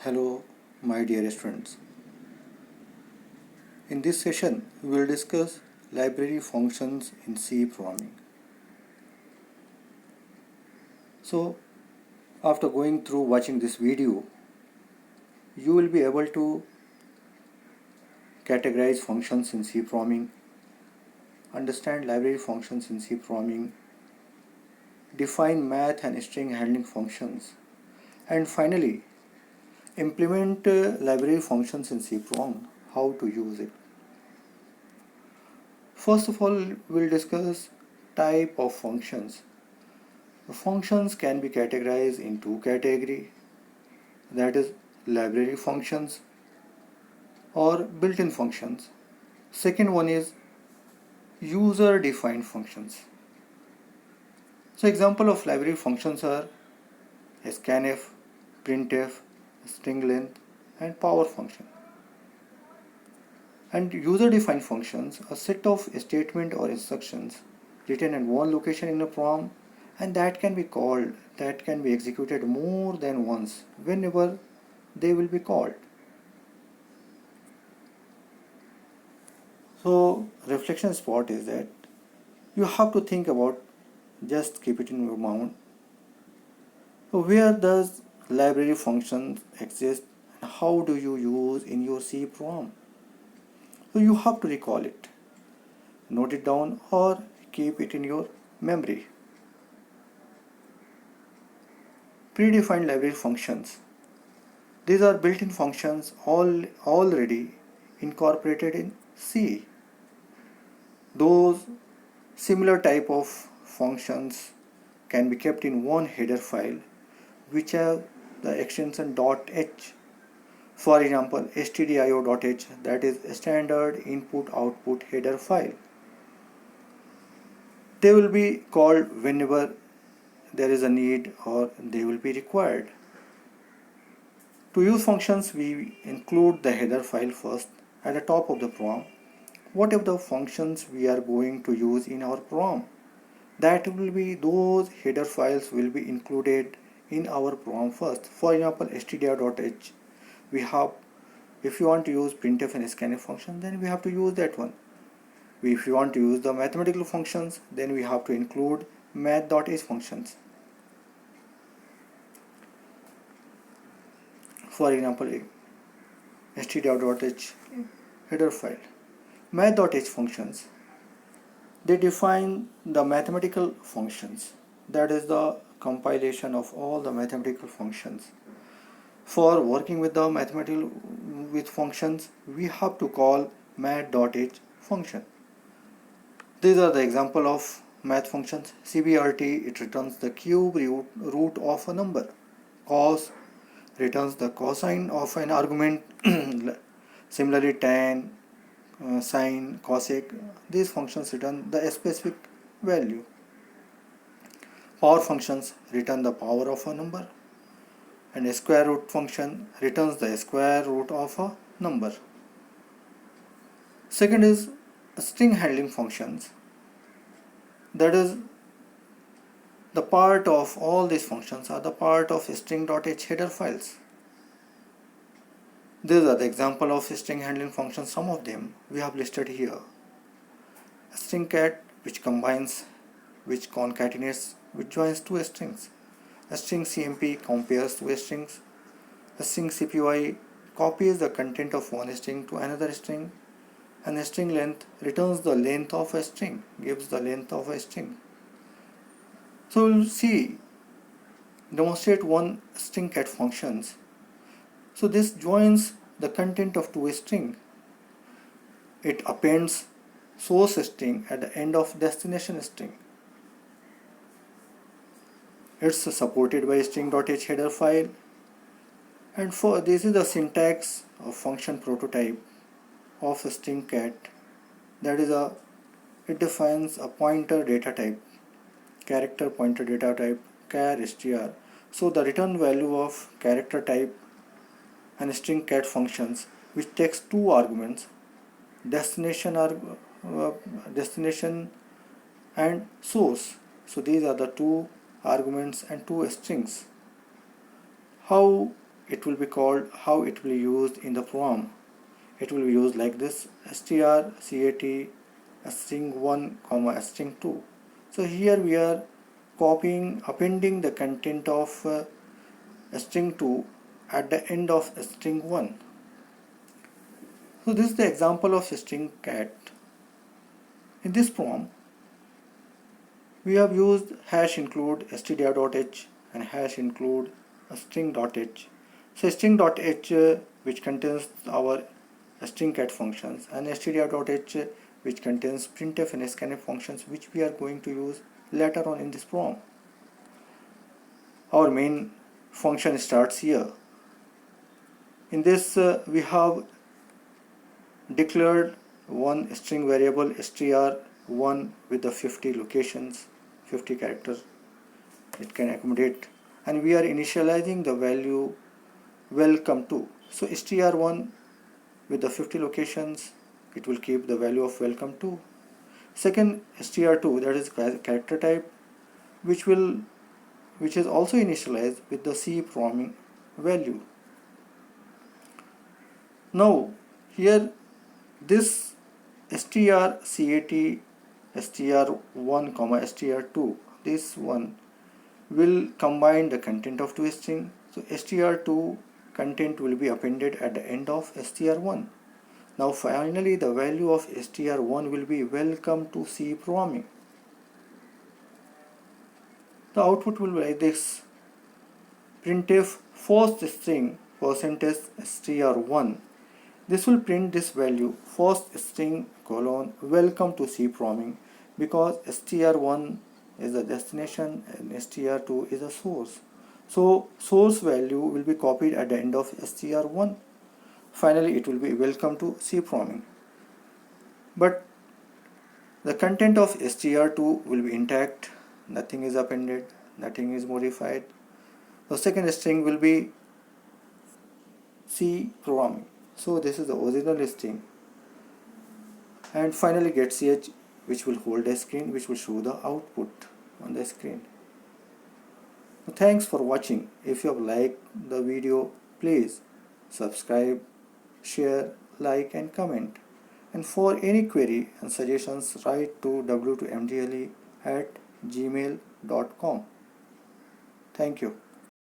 Hello, my dear students. In this session, we will discuss library functions in C programming. So, after going through watching this video, you will be able to categorize functions in C programming, understand library functions in C programming, define math and string handling functions, and finally, implement library functions in C program, how to use it. First of all, we'll discuss type of functions. The functions can be categorized in two categories, that is library functions or built-in functions. Second one is user-defined functions. So example of library functions are scanf, printf, string length, and power function. And user-defined functions, a set of statement or instructions written in one location in a program, and that can be executed more than once whenever they will be called. So reflection spot is that you have to think about, just keep it in your mind. So where does library functions exist and how do you use in your C program? So you have to recall it, note it down or keep it in your memory. Predefined library functions. These are built-in functions already incorporated in C. Those similar type of functions can be kept in one header file which have the extension .h. For example, stdio.h, that is a standard input-output header file. They will be called whenever there is a need or they will be required. To use functions, we include the header file first at the top of the program. Whatever the functions we are going to use in our program, that will be, those header files will be included in our program first. For example, stdio.h, we have, if you want to use printf and scanf function, then we have to use that one. If you want to use the mathematical functions, then we have to include math.h functions. For example, stdio.h header file. Math.h functions, they define the mathematical functions, that is the compilation of all the mathematical functions. For working with the mathematical functions, we have to call math.h function. These are the example of math functions. CBRT, it returns the cube root of a number. Cos returns the cosine of an argument. Similarly, tan, sine, cosec, these functions return the specific value. Power functions return the power of a number, and a square root function returns the square root of a number. Second is string handling functions. That is, the part of all these functions are the part of string.h header files. These are the example of string handling functions. Some of them we have listed here. A string cat, which combines, which concatenates, which joins two strings. A string cmp compares two strings. A string cpy copies the content of one string to another string. And a string length returns the length of a string, gives the length of a string. So we'll see, demonstrate one string cat functions. So this joins the content of two string. It appends source string at the end of destination string. It's supported by string.h header file. And for this is the syntax of function prototype of a string cat. That is, it defines a pointer data type, character pointer data type, char str. So the return value of character type and string cat functions, which takes two arguments, destination and source. So these are the two arguments and two strings. How it will be called, how it will be used in the program. It will be used like this: strcat string1 comma string2. So here we are appending the content of string2 at the end of string1. So this is the example of string cat. In this program we have used hash include stdio.h and hash include string.h. So string.h which contains our string cat functions, and stdio.h which contains printf and scanf functions, which we are going to use later on in this program. Our main function starts here. In this we have declared one string variable str1 with the 50 locations, 50 characters it can accommodate, and we are initializing the value welcome to. So str1 with the 50 locations, it will keep the value of welcome to. Second, str2, that is character type, which is also initialized with the C programming value. Now here this strcat str1 comma str2, this one will combine the content of two strings. So str2 content will be appended at the end of str1. Now finally the value of str1 will be welcome to C programming. The output will be like this: printf first string percentage str1. This will print this value first string colon welcome to C programming, because str1 is the destination and str2 is a source. So source value will be copied at the end of str1. Finally it will be welcome to C programming. But the content of str2 will be intact, nothing is appended, nothing is modified. The second string will be C programming. So this is the original string. And finally get ch, which will hold a screen, which will show the output on the screen. So thanks for watching. If you have liked the video, please subscribe, share, like and comment. And for any query and suggestions, write to w2mdle@gmail.com. Thank you.